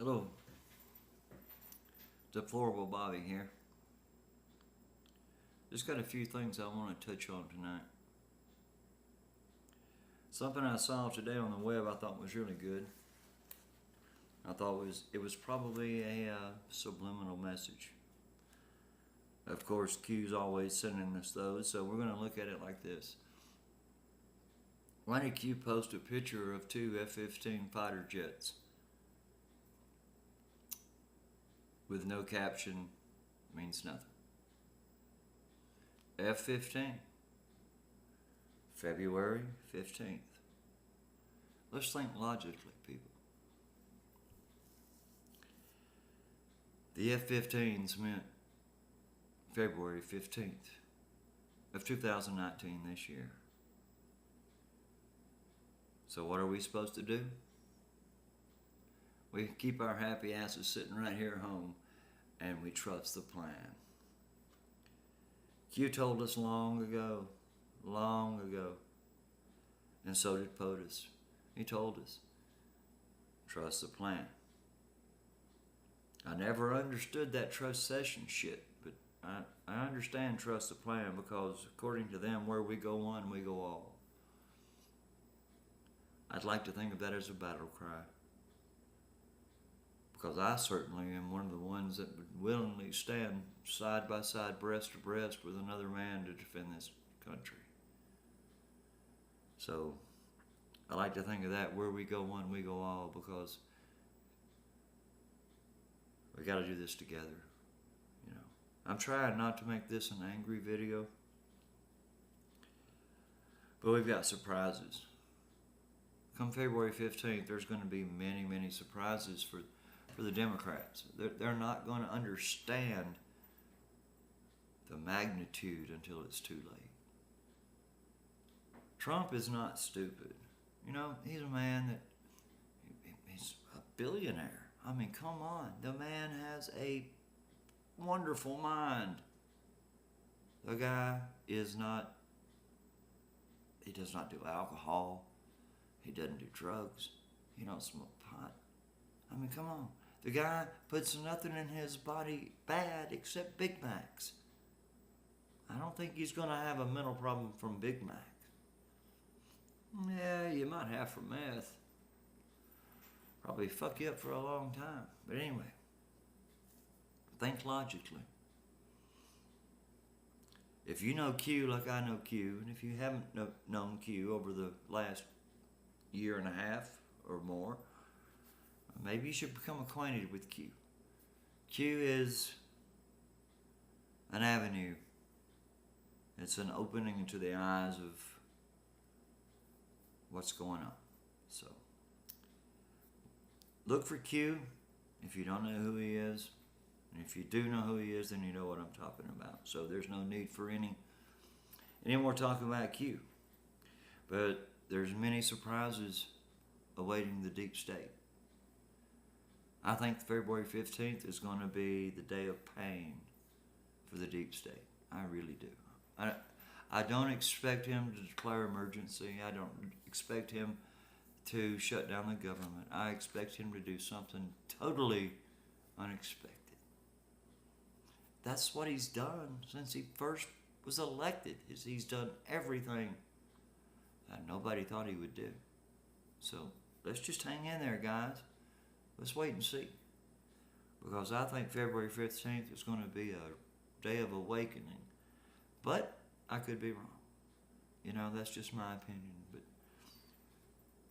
Hello, Deplorable Bobby here. Just got a few things I want to touch on tonight. Something I saw today on the web I thought was really good. I thought it was probably a subliminal message. Of course, Q's always sending us those, so we're going to look at it like this. Why did Q post a picture of two F-15 fighter jets with no caption? Means nothing. F-15, February 15th. Let's think logically, people. The F-15s meant February 15th of 2019 this year. So what are we supposed to do? We keep our happy asses sitting right here at home and we trust the plan. Q told us long ago, and so did POTUS. He told us, trust the plan. I never understood that trust session shit, but I understand trust the plan because according to them, where we go one, we go all. I'd like to think of that as a battle cry, because I certainly am one of the ones that would willingly stand side by side, breast to breast with another man to defend this country. So I like to think of that, where we go one, we go all, because we got to do this together. You know, I'm trying not to make this an angry video, but we've got surprises. Come February 15th, there's going to be many, many surprises for the Democrats. They're not going to understand the magnitude until it's too late. Trump is not stupid. You know, he's a man that, he's a billionaire. I mean, come on. The man has a wonderful mind. The guy is not, he does not do alcohol. He doesn't do drugs. He don't smoke pot. I mean, come on. The guy puts nothing in his body bad except Big Macs. I don't think he's going to have a mental problem from Big Mac. Yeah, you might have for meth. Probably fuck you up for a long time. But anyway, think logically. If you know Q like I know Q, and if you haven't known Q over the last year and a half or more, maybe you should become acquainted with Q. Q is an avenue. It's an opening into the eyes of what's going on. So, look for Q if you don't know who he is. And if you do know who he is, then you know what I'm talking about. So there's no need for any more talking about Q. But there's many surprises awaiting the deep state. I think February 15th is going to be the day of pain for the deep state. I really do. I don't expect him to declare emergency. I don't expect him to shut down the government. I expect him to do something totally unexpected. That's what he's done since he first was elected. He's done everything that nobody thought he would do. So let's just hang in there, guys. Let's wait and see. Because I think February 15th is going to be a day of awakening. But I could be wrong. You know, that's just my opinion. But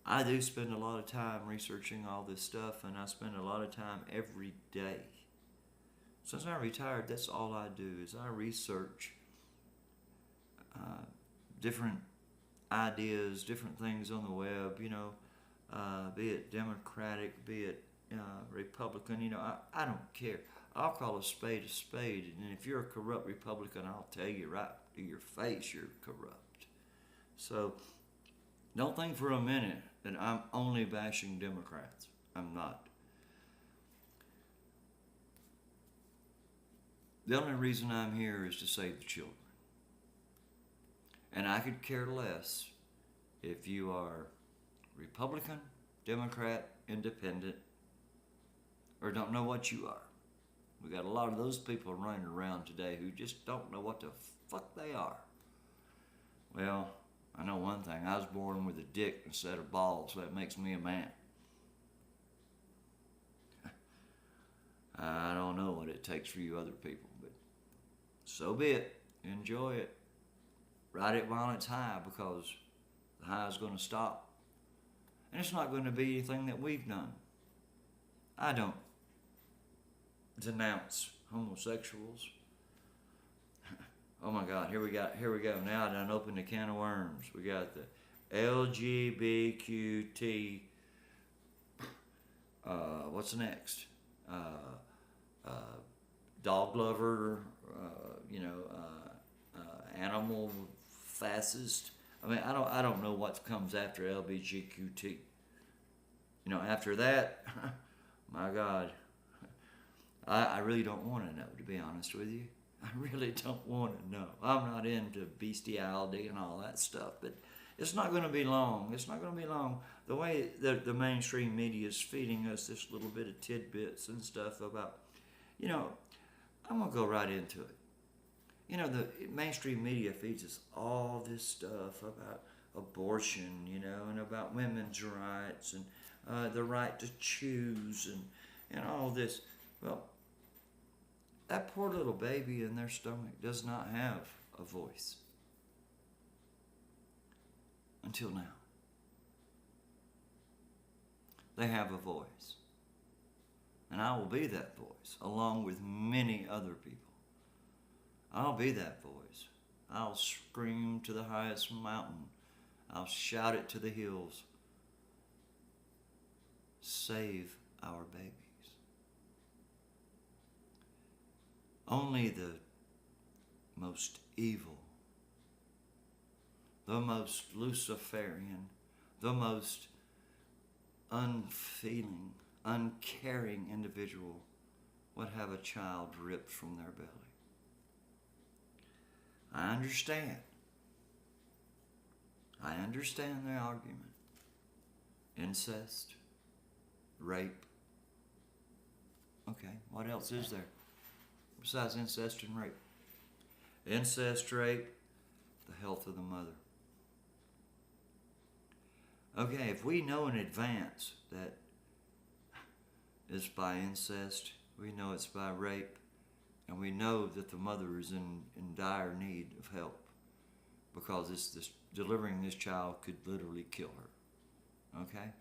I do spend a lot of time researching all this stuff, and I spend a lot of time every day. Since I retired, that's all I do is I research different ideas, different things on the web, you know, be it Democratic, be it Republican, you know, I don't care. I'll call a spade, and if you're a corrupt Republican, I'll tell you right to your face you're corrupt. So don't think for a minute that I'm only bashing Democrats. I'm not. The only reason I'm here is to save the children. And I could care less if you are Republican, Democrat, Independent. or don't know what you are. We got a lot of those people running around today who just don't know what the fuck they are. Well, I know one thing. I was born with a dick instead of balls, so that makes me a man. I don't know what it takes for you other people, but so be it. Enjoy it. Ride it while it's high, because the high is going to stop. And it's not going to be anything that we've done. I don't denounce homosexuals. Oh my God, here we go. Now I done opened a can of worms. We got the LGBTQT. What's next? Dog lover. Animal fascist. I mean, I don't know what comes after LGBTQT. After that, my God, I really don't want to know, to be honest with you. I really don't want to know. I'm not into bestiality and all that stuff, but it's not going to be long. It's not going to be long. The way the mainstream media is feeding us this little bit of tidbits and stuff about, I'm going to go right into it. The mainstream media feeds us all this stuff about abortion, and about women's rights and the right to choose and all this. Well, that poor little baby in their stomach does not have a voice. Until now. They have a voice. And I will be that voice, along with many other people. I'll be that voice. I'll scream to the highest mountain. I'll shout it to the hills. Save our babies. Only the most evil, the most Luciferian, the most unfeeling, uncaring individual would have a child ripped from their belly. I understand. I understand the argument. Incest, rape. Okay, what else is there besides incest and rape? Incest, rape, the health of the mother. Okay, if we know in advance that it's by incest, we know it's by rape, and we know that the mother is in dire need of help, because delivering this child could literally kill her. Okay?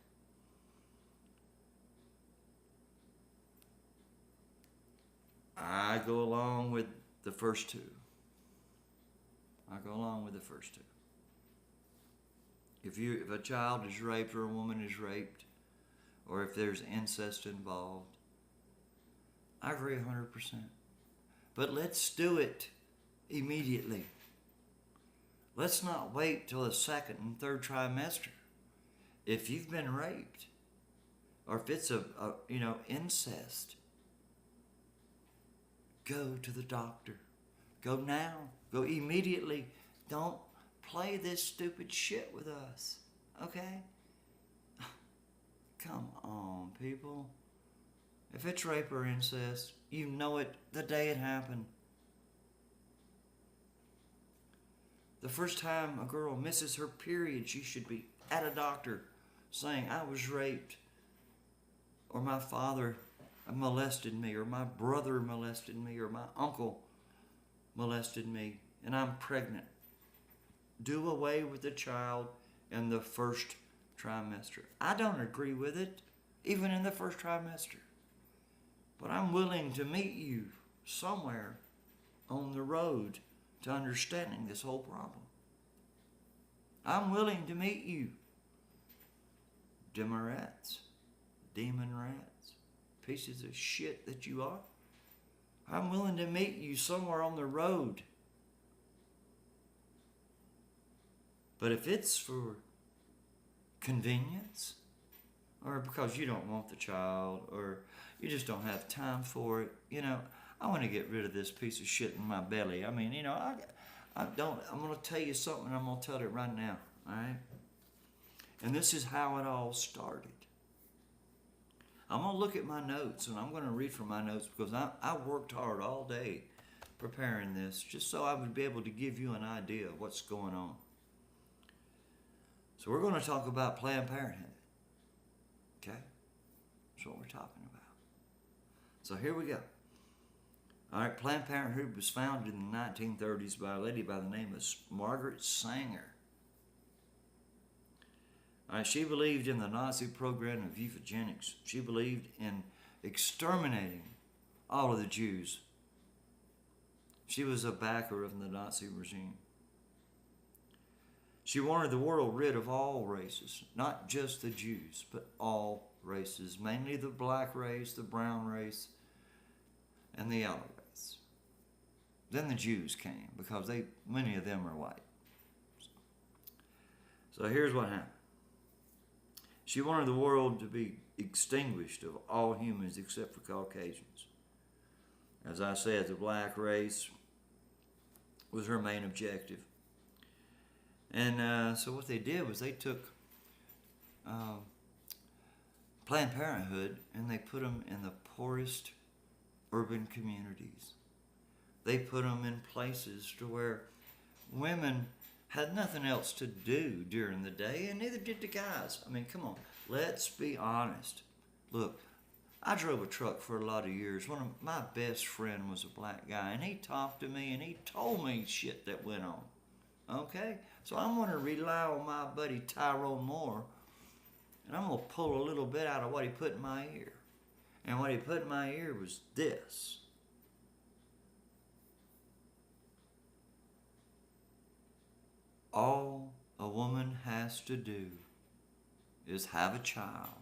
I go along with the first two. If a child is raped or a woman is raped, or if there's incest involved, I agree 100%. But let's do it immediately. Let's not wait till the second and third trimester. If you've been raped, or if it's incest, go to the doctor. Go now. Go immediately. Don't play this stupid shit with us. Okay? Come on, people. If it's rape or incest, you know it the day it happened. The first time a girl misses her period, she should be at a doctor saying, I was raped, or my father molested me, or my brother molested me, or my uncle molested me, and I'm pregnant. Do away with the child in the first trimester. I don't agree with it, even in the first trimester. But I'm willing to meet you somewhere on the road to understanding this whole problem. I'm willing to meet you. Demon rats, pieces of shit that you are. I'm willing to meet you somewhere on the road. But if it's for convenience, or because you don't want the child, or you just don't have time for it, I want to get rid of this piece of shit in my belly. I mean, I'm going to tell you something, I'm going to tell it right now, all right? And this is how it all started. I'm going to look at my notes and I'm going to read from my notes because I worked hard all day preparing this just so I would be able to give you an idea of what's going on. So we're going to talk about Planned Parenthood. Okay? That's what we're talking about. So here we go. All right, Planned Parenthood was founded in the 1930s by a lady by the name of Margaret Sanger. All right, she believed in the Nazi program of eugenics. She believed in exterminating all of the Jews. She was a backer of the Nazi regime. She wanted the world rid of all races, not just the Jews, but all races, mainly the black race, the brown race, and the yellow race. Then the Jews came because many of them are white. So here's what happened. She wanted the world to be extinguished of all humans except for Caucasians. As I said, the black race was her main objective. And so what they did was they took Planned Parenthood and they put them in the poorest urban communities. They put them in places to where women had nothing else to do during the day, and neither did the guys. I mean, come on, let's be honest. Look, I drove a truck for a lot of years. One of my best friend was a black guy, and he talked to me, and he told me shit that went on. Okay? So I'm going to rely on my buddy Tyrone Moore, and I'm going to pull a little bit out of what he put in my ear. And what he put in my ear was this. All a woman has to do is have a child,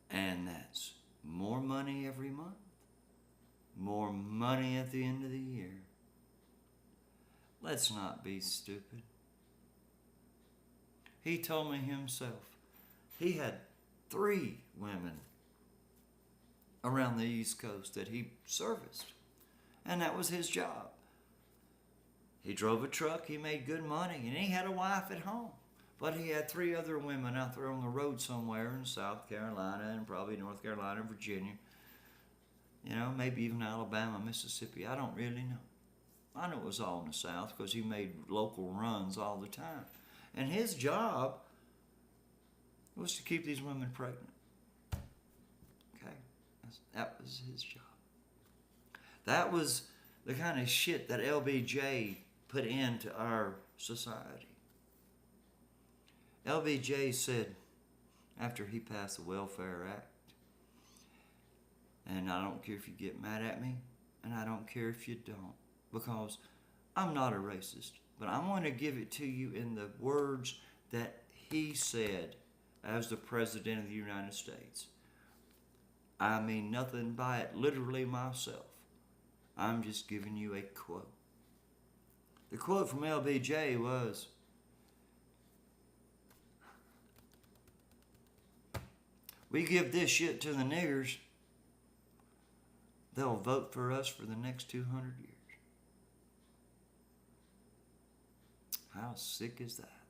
and that's more money every month, more money at the end of the year. Let's not be stupid. He told me himself he had 3 women around the East Coast that he serviced, and that was his job. He drove a truck, he made good money, and he had a wife at home. But he had 3 other women out there on the road somewhere in South Carolina and probably North Carolina, Virginia. You know, maybe even Alabama, Mississippi. I don't really know. I know it was all in the South because he made local runs all the time. And his job was to keep these women pregnant. Okay? That was his job. That was the kind of shit that LBJ put into our society. LBJ said, after he passed the Welfare Act, and I don't care if you get mad at me, and I don't care if you don't, because I'm not a racist, but I'm going to give it to you in the words that he said as the President of the United States. I mean nothing by it literally myself. I'm just giving you a quote. The quote from LBJ was, "We give this shit to the niggers, they'll vote for us for the next 200 years. How sick is that?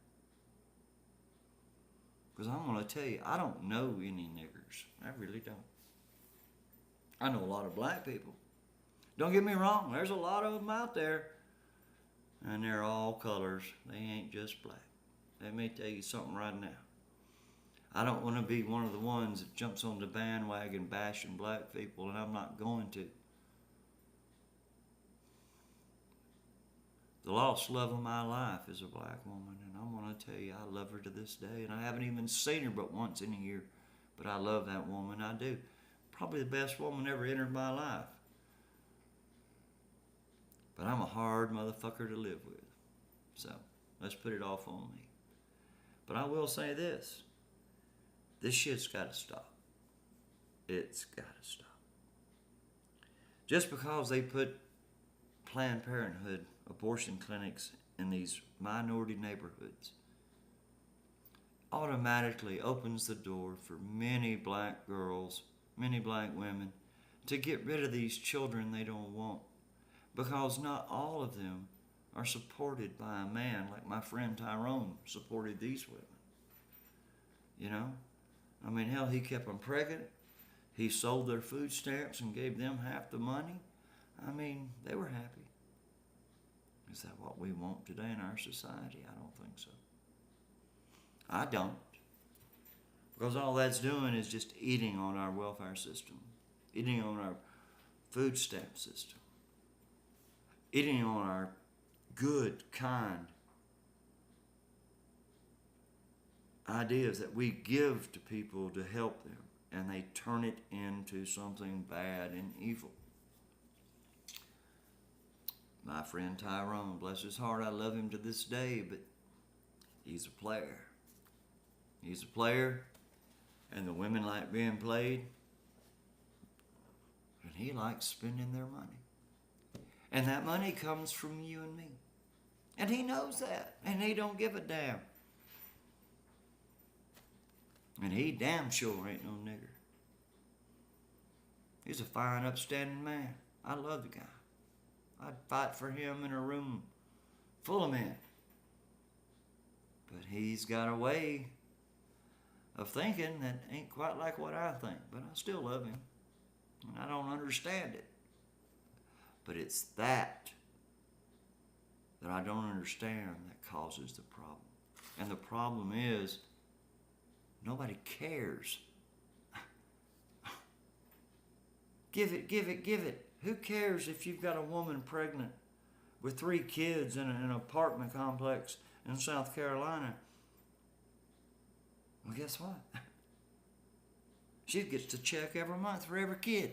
Because I'm going to tell you, I don't know any niggers. I really don't. I know a lot of black people. Don't get me wrong, there's a lot of them out there. And they're all colors. They ain't just black. Let me tell you something right now. I don't want to be one of the ones that jumps on the bandwagon bashing black people, and I'm not going to. The lost love of my life is a black woman, and I'm going to tell you, I love her to this day, and I haven't even seen her but once in a year, but I love that woman, I do. Probably the best woman ever entered my life. But I'm a hard motherfucker to live with, so let's put it off on me. But I will say this. This shit's got to stop. It's got to stop. Just because they put Planned Parenthood abortion clinics in these minority neighborhoods automatically opens the door for many black girls, many black women to get rid of these children they don't want. Because not all of them are supported by a man like my friend Tyrone supported these women. You know? I mean, hell, he kept them pregnant. He sold their food stamps and gave them half the money. I mean, they were happy. Is that what we want today in our society? I don't think so. I don't. Because all that's doing is just eating on our welfare system, eating on our food stamp system, eating on our good, kind ideas that we give to people to help them, and they turn it into something bad and evil. My friend Tyrone, bless his heart, I love him to this day, but he's a player. He's a player, and the women like being played, and he likes spending their money. And that money comes from you and me. And he knows that, and he don't give a damn. And he damn sure ain't no nigger. He's a fine, upstanding man. I love the guy. I'd fight for him in a room full of men. But he's got a way of thinking that ain't quite like what I think. But I still love him. And I don't understand it. But it's that I don't understand that causes the problem. And the problem is, nobody cares. Give it. Who cares if you've got a woman pregnant with 3 kids in an apartment complex in South Carolina? Well, guess what? She gets a check every month for every kid.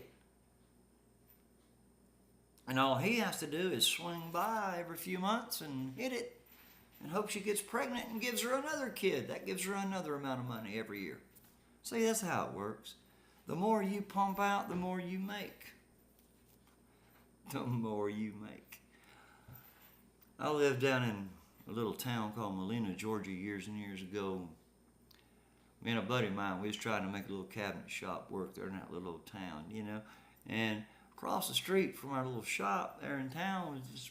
And all he has to do is swing by every few months and hit it and hope she gets pregnant and gives her another kid. That gives her another amount of money every year. See, that's how it works. The more you pump out, the more you make. The more you make. I lived down in a little town called Molina, Georgia, years and years ago. Me and a buddy of mine, we was trying to make a little cabinet shop work there in that little old town, you know. And across the street from our little shop there in town was this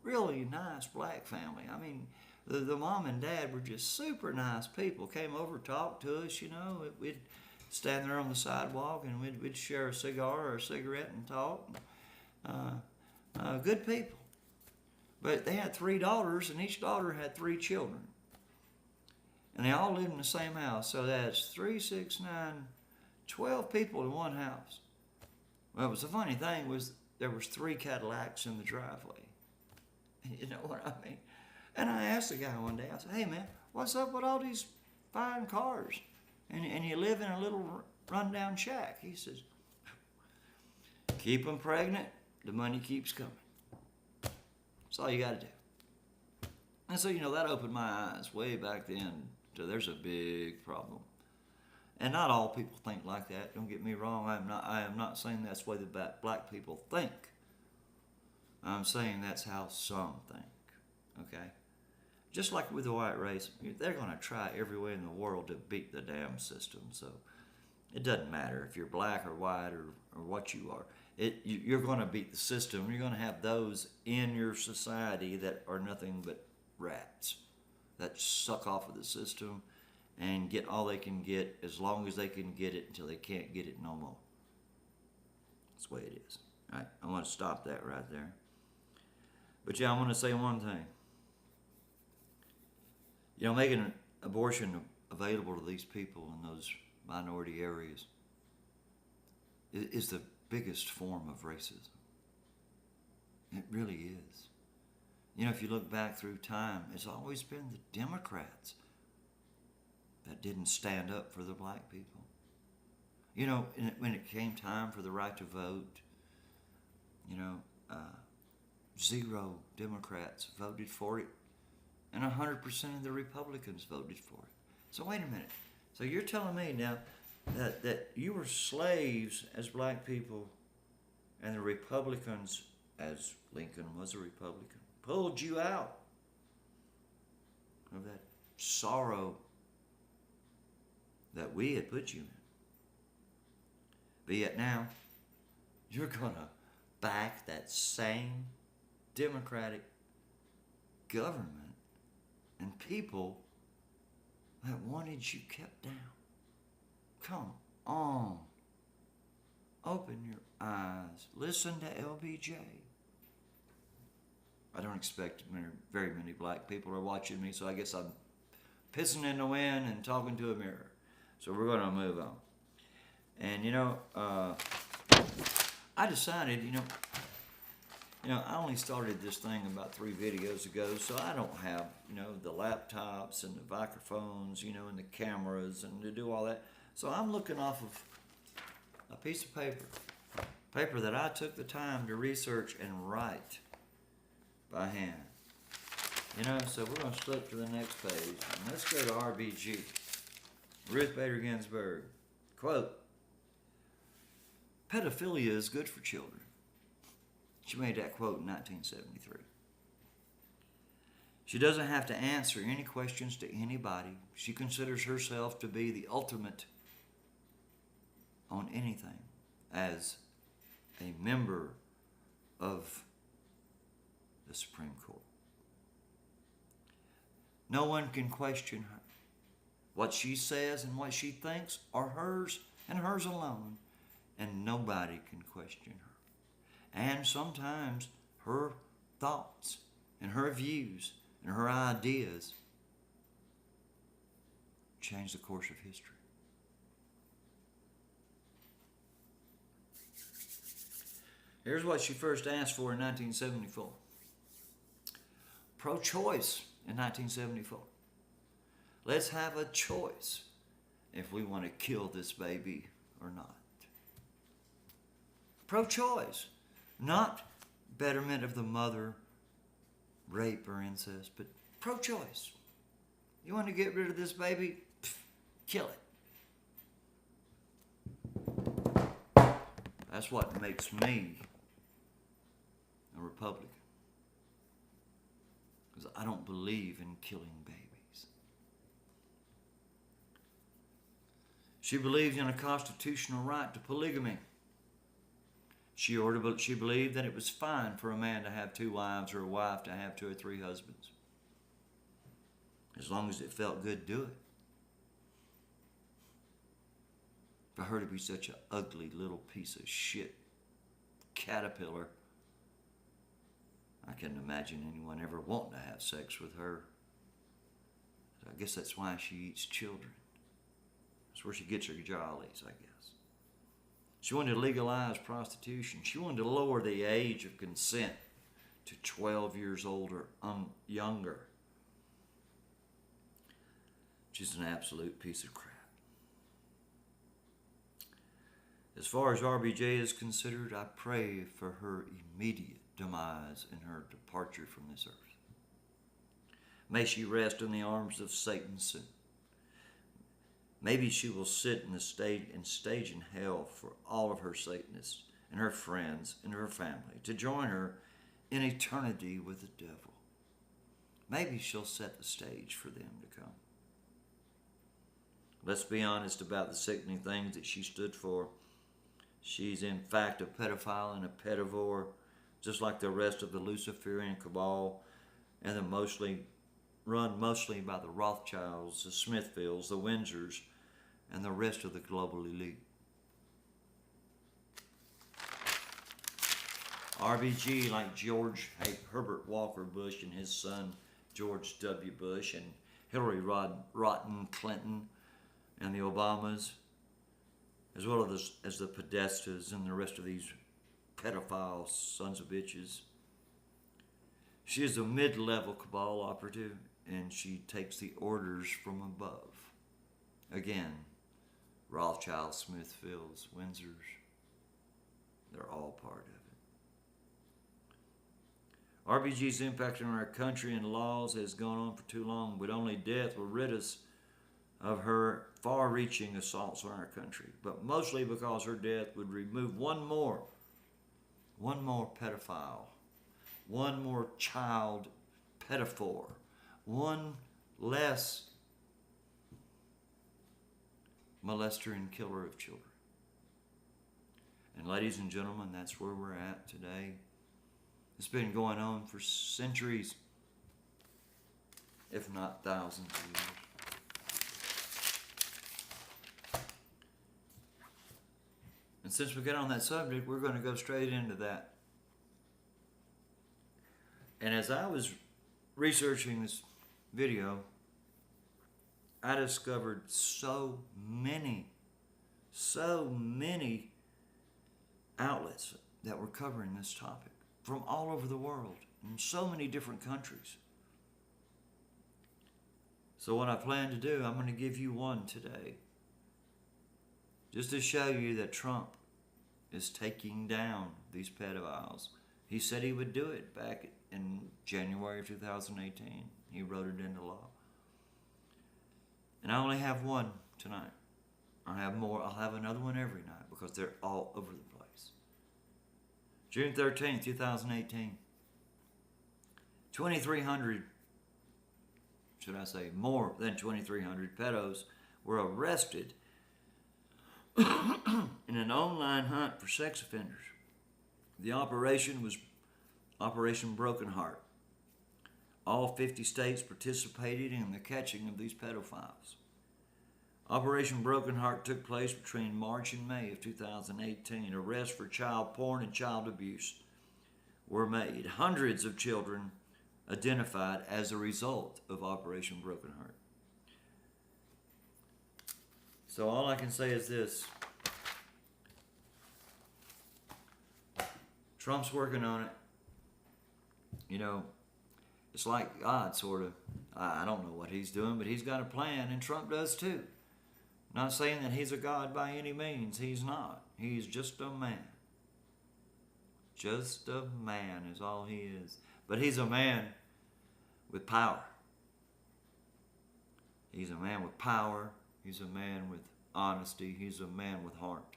really nice black family. I mean, the mom and dad were just super nice people. Came over, talked to us, you know. We'd stand there on the sidewalk and we'd share a cigar or a cigarette and talk. Good people. But they had 3 daughters, and each daughter had 3 children. And they all lived in the same house. So that's 3, 6, 9, 12 people in one house. Well, it was the funny thing was there was 3 Cadillacs in the driveway. You know what I mean? And I asked the guy one day, I said, hey man, what's up with all these fine cars? And you live in a little rundown shack. He says, keep them pregnant, the money keeps coming. That's all you got to do. And so, you know, that opened my eyes way back then to there's a big problem. And not all people think like that. Don't get me wrong. I am not saying that's the way the black people think. I'm saying that's how some think. Okay? Just like with the white race, they're going to try every way in the world to beat the damn system. So it doesn't matter if you're black or white or what you are. You're going to beat the system. You're going to have those in your society that are nothing but rats that suck off of the system and get all they can get as long as they can get it until they can't get it no more. That's the way it is. All right, I want to stop that right there. But yeah, I want to say one thing. You know, making abortion available to these people in those minority areas is the biggest form of racism. It really is. You know, if you look back through time, it's always been the Democrats that didn't stand up for the black people. You know, when it came time for the right to vote, you know, 0 Democrats voted for it, and 100% of the Republicans voted for it. So wait a minute. So you're telling me now that you were slaves as black people, and the Republicans, as Lincoln was a Republican, pulled you out of that sorrow that we had put you in. But yet now, you're going to back that same Democratic government and people that wanted you kept down. Come on. Open your eyes. Listen to LBJ. I don't expect very many black people are watching me, so I guess I'm pissing in the wind and talking to a mirror. So we're going to move on. And I decided, I only started this thing about 3 videos ago, so I don't have, the laptops and the microphones, and the cameras and to do all that. So I'm looking off of a piece of paper that I took the time to research and write by hand. So we're going to flip to the next page. And let's go to RBG. Ruth Bader Ginsburg. Quote, pedophilia is good for children. She made that quote in 1973. She doesn't have to answer any questions to anybody. She considers herself to be the ultimate on anything as a member of the Supreme Court. No one can question her. What she says and what she thinks are hers and hers alone, and nobody can question her. And sometimes her thoughts and her views and her ideas change the course of history. Here's what she first asked for in 1974. Pro-choice in 1974. Let's have a choice if we want to kill this baby or not. Pro-choice. Not betterment of the mother, rape or incest, but pro-choice. You want to get rid of this baby? Kill it. That's what makes me a Republican. Because I don't believe in killing babies. She believed in a constitutional right to polygamy. She believed that it was fine for a man to have 2 wives or a wife to have 2 or 3 husbands. As long as it felt good, do it. For her to be such an ugly little piece of shit caterpillar, I couldn't imagine anyone ever wanting to have sex with her. I guess that's why she eats children. That's where she gets her jollies, I guess. She wanted to legalize prostitution. She wanted to lower the age of consent to 12 years old or younger. She's an absolute piece of crap. As far as RBJ is considered, I pray for her immediate demise and her departure from this earth. May she rest in the arms of Satan's sin. Maybe she will sit in the stage in hell for all of her Satanists and her friends and her family to join her in eternity with the devil. Maybe she'll set the stage for them to come. Let's be honest about the sickening things that she stood for. She's in fact a pedophile and a pedivore, just like the rest of the Luciferian cabal, and they're run mostly by the Rothschilds, the Smithfields, the Windsors, and the rest of the global elite. RBG, like George Herbert Walker Bush and his son George W. Bush, and Hillary Rodham Clinton and the Obamas, as well as the Podestas and the rest of these pedophile sons of bitches. She is a mid-level cabal operative, and she takes the orders from above. Again, Rothschild, Smithfields, Windsors, they're all part of it. RBG's impact on our country and laws has gone on for too long, but only death will rid us of her far-reaching assaults on our country, but mostly because her death would remove one more pedophile, one more child pedophore, one less molester and killer of children. And ladies and gentlemen, that's where we're at today. It's been going on for centuries, if not thousands of years. And since we got on that subject, we're going to go straight into that. And as I was researching this video, I discovered so many outlets that were covering this topic from all over the world, in so many different countries. So what I plan to do, I'm going to give you one today, just to show you that Trump is taking down these pedophiles. He said he would do it back in January of 2018. He wrote it into law. And I only have one tonight. I'll have more. I'll have another one every night because they're all over the place. June 13th, 2018. 2,300, should I say more than 2,300 pedos were arrested in an online hunt for sex offenders. The operation was Operation Broken Heart. All 50 states participated in the catching of these pedophiles. Operation Broken Heart took place between March and May of 2018. Arrests for child porn and child abuse were made. Hundreds of children identified as a result of Operation Broken Heart. So all I can say is this. Trump's working on it. You know, it's like God, sort of. I don't know what he's doing, but he's got a plan, and Trump does too. Not saying that he's a God by any means. He's not. He's just a man. Just a man is all he is. But he's a man with power. He's a man with power. He's a man with honesty. He's a man with heart.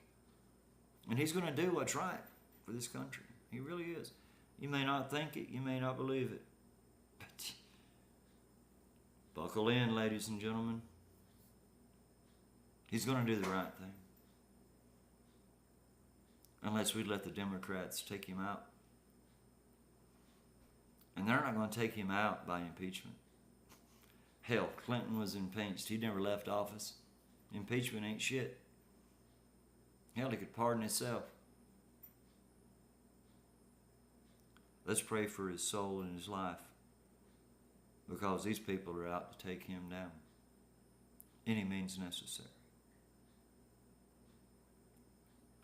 And he's going to do what's right for this country. He really is. You may not think it. You may not believe it. But buckle in, ladies and gentlemen. He's going to do the right thing. Unless we let the Democrats take him out. And they're not going to take him out by impeachment. Hell, Clinton was impeached. He never left office. Impeachment ain't shit. Hell, he could pardon himself. Let's pray for his soul and his life. Because these people are out to take him down. Any means necessary.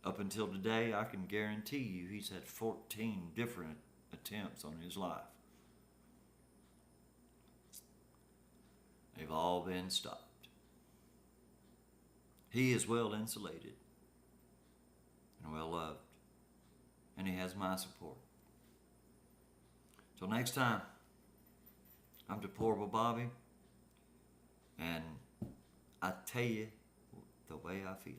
Up until today, I can guarantee you he's had 14 different attempts on his life. They've all been stopped. He is well insulated and well loved. And he has my support. Till next time, I'm Deplorable Bobby. And I tell you the way I feel.